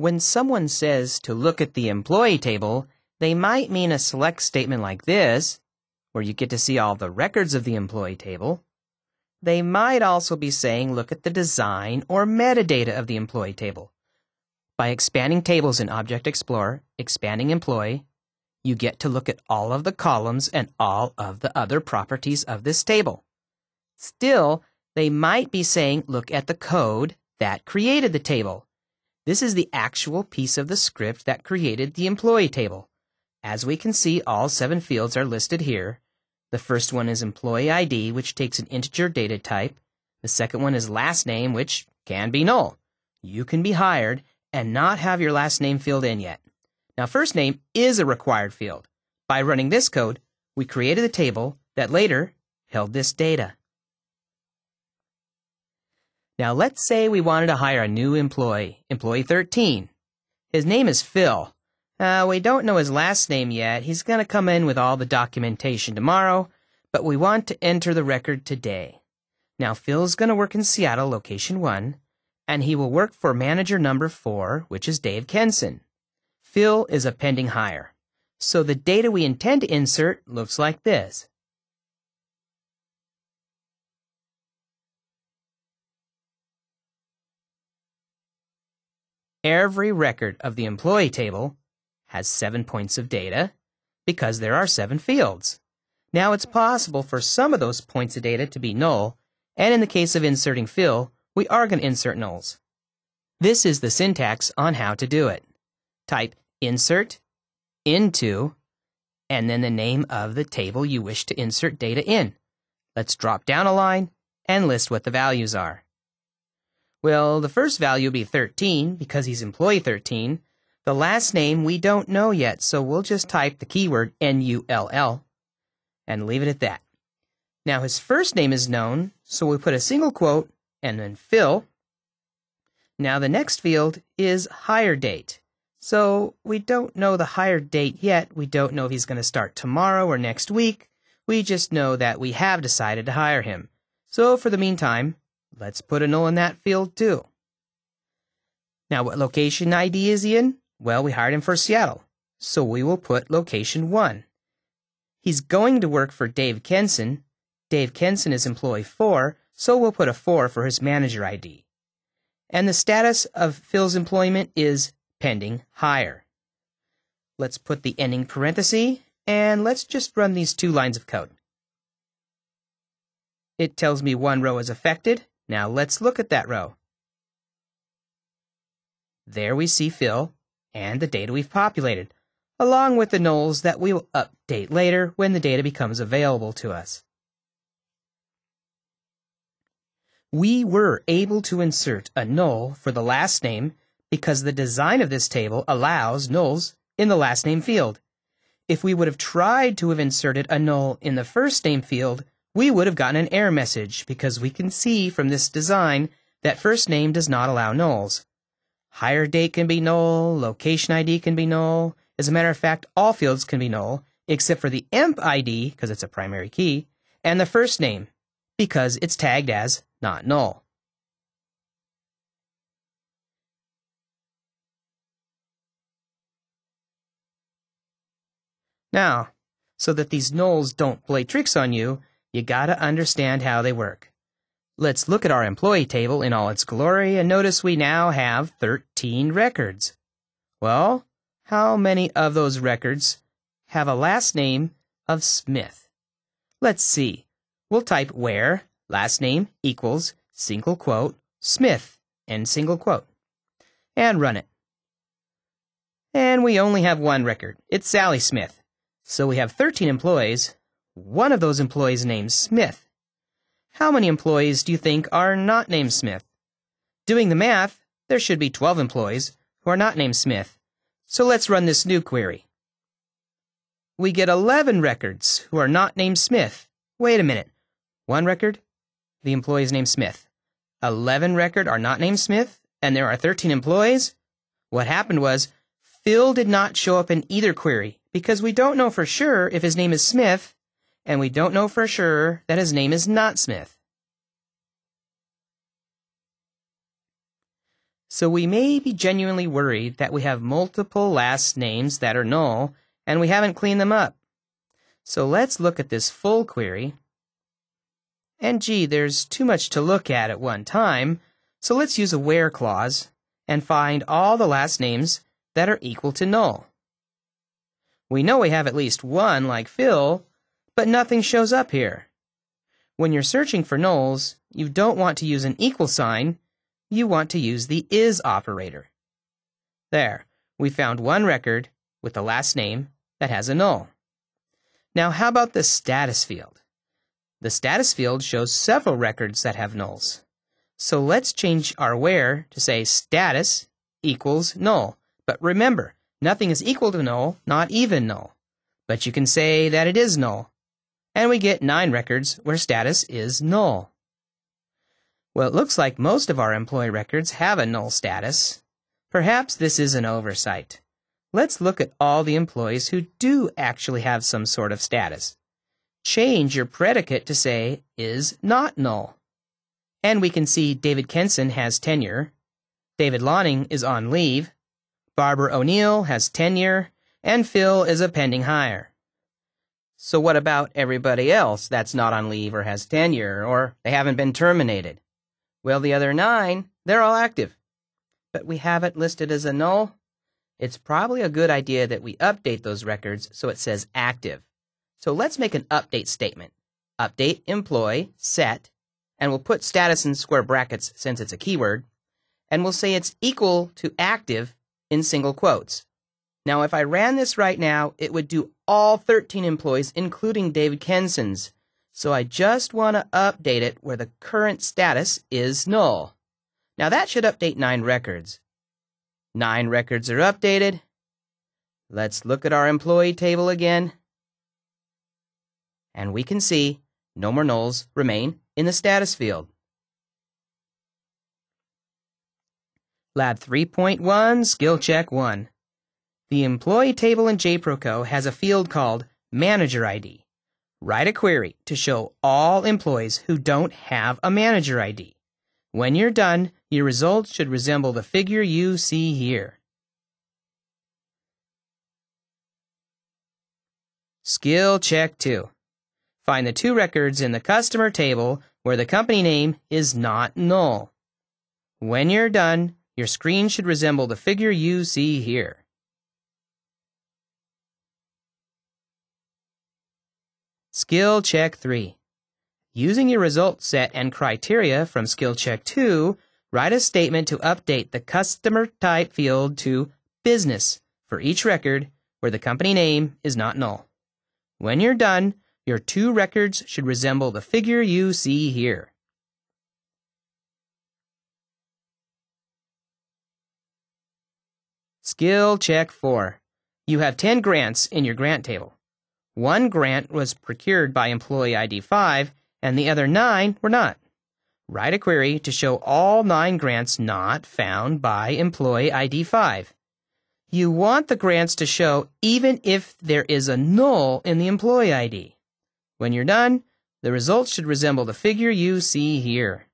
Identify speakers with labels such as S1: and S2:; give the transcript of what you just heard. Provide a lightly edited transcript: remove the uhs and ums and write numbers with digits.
S1: When someone says to look at the employee table, they might mean a select statement like this, where you get to see all the records of the employee table. They might also be saying look at the design or metadata of the employee table. By expanding tables in Object Explorer, expanding employee, you get to look at all of the columns and all of the other properties of this table. Still, they might be saying look at the code that created the table. This is the actual piece of the script that created the employee table. As we can see, all 7 fields are listed here. The first one is employee ID, which takes an integer data type. The second one is last name, which can be null. You can be hired and not have your last name filled in yet. Now, first name is a required field. By running this code, we created a table that later held this data. Now, let's say we wanted to hire a new employee, employee 13. His name is Phil. We don't know his last name yet. He's going to come in with all the documentation tomorrow, but we want to enter the record today. Now, Phil's going to work in Seattle, location 1, and he will work for manager number 4, which is Dave Kenson. Phil is a pending hire. So the data we intend to insert looks like this. Every record of the employee table has 7 points of data because there are 7 fields. Now it's possible for some of those points of data to be null, and in the case of inserting Phil, we are going to insert nulls. This is the syntax on how to do it. Type insert, into, and then the name of the table you wish to insert data in. Let's drop down a line and list what the values are. Well, the first value will be 13 because he's employee 13. The last name we don't know yet, so we'll just type the keyword NULL and leave it at that. Now his first name is known, so we put a single quote and then Phil. Now the next field is hire date. So we don't know the hire date yet. We don't know if he's going to start tomorrow or next week. We just know that we have decided to hire him. So for the meantime, let's put a null in that field too. Now what location ID is he in? Well, we hired him for Seattle, so we will put location 1. He's going to work for Dave Kenson. Dave Kenson is employee 4, so we'll put a 4 for his manager ID. And the status of Phil's employment is pending hire. Let's put the ending parenthesis, and let's just run these 2 lines of code. It tells me 1 row is affected. Now let's look at that row. There we see Phil and the data we've populated, along with the nulls that we will update later when the data becomes available to us. We were able to insert a null for the last name because the design of this table allows nulls in the last name field. If we would have tried to have inserted a null in the first name field, we would have gotten an error message because we can see from this design that first name does not allow nulls. Hire date can be null, location ID can be null. As a matter of fact, all fields can be null, except for the emp ID, because it's a primary key, and the first name, because it's tagged as not null. Now, so that these nulls don't play tricks on you, you gotta understand how they work. Let's look at our employee table in all its glory and notice we now have 13 records. Well, how many of those records have a last name of Smith? Let's see. We'll type where last name equals single quote Smith end single quote and run it. And we only have 1 record. It's Sally Smith. So we have 13 employees. One of those employees named Smith. How many employees do you think are not named Smith? Doing the math, there should be 12 employees who are not named Smith. So let's run this new query. We get 11 records who are not named Smith. Wait a minute. 1 record, the employee is named Smith. 11 record are not named Smith, and there are 13 employees? What happened was, Phil did not show up in either query because we don't know for sure if his name is Smith, and we don't know for sure that his name is not Smith. So we may be genuinely worried that we have multiple last names that are null and we haven't cleaned them up. So let's look at this full query. And gee, there's too much to look at one time, so let's use a where clause and find all the last names that are equal to null. We know we have at least one, like Phil, but nothing shows up here. When you're searching for nulls, you don't want to use an equal sign, you want to use the is operator. There, we found one record with the last name that has a null. Now how about the status field? The status field shows several records that have nulls. So let's change our where to say status equals null. But remember, nothing is equal to null, not even null. But you can say that it is null. And we get 9 records where status is null. Well, it looks like most of our employee records have a null status. Perhaps this is an oversight. Let's look at all the employees who do actually have some sort of status. Change your predicate to say is not null. And we can see David Kenson has tenure, David Lonning is on leave, Barbara O'Neill has tenure, and Phil is a pending hire. So what about everybody else that's not on leave or has tenure, or they haven't been terminated? Well, the other 9, they're all active. But we have it listed as a null. It's probably a good idea that we update those records so it says active. So let's make an update statement. Update employee set, and we'll put status in square brackets since it's a keyword, and we'll say it's equal to active in single quotes. Now, if I ran this right now, it would do all 13 employees, including David Kenson's. So I just want to update it where the current status is null. Now that should update 9 records. 9 records are updated. Let's look at our employee table again. And we can see no more nulls remain in the status field. Lab 3.1, Skill Check 1. The employee table in JProCo has a field called Manager ID. Write a query to show all employees who don't have a manager ID. When you're done, your results should resemble the figure you see here. Skill Check 2. Find the 2 records in the customer table where the company name is not null. When you're done, your screen should resemble the figure you see here. Skill Check 3. Using your result set and criteria from Skill Check 2, write a statement to update the customer type field to business for each record where the company name is not null. When you're done, your 2 records should resemble the figure you see here. Skill Check 4. You have 10 grants in your grant table. 1 grant was procured by employee ID 5, and the other 9 were not. Write a query to show all 9 grants not found by employee ID 5. You want the grants to show even if there is a null in the employee ID. When you're done, the results should resemble the figure you see here.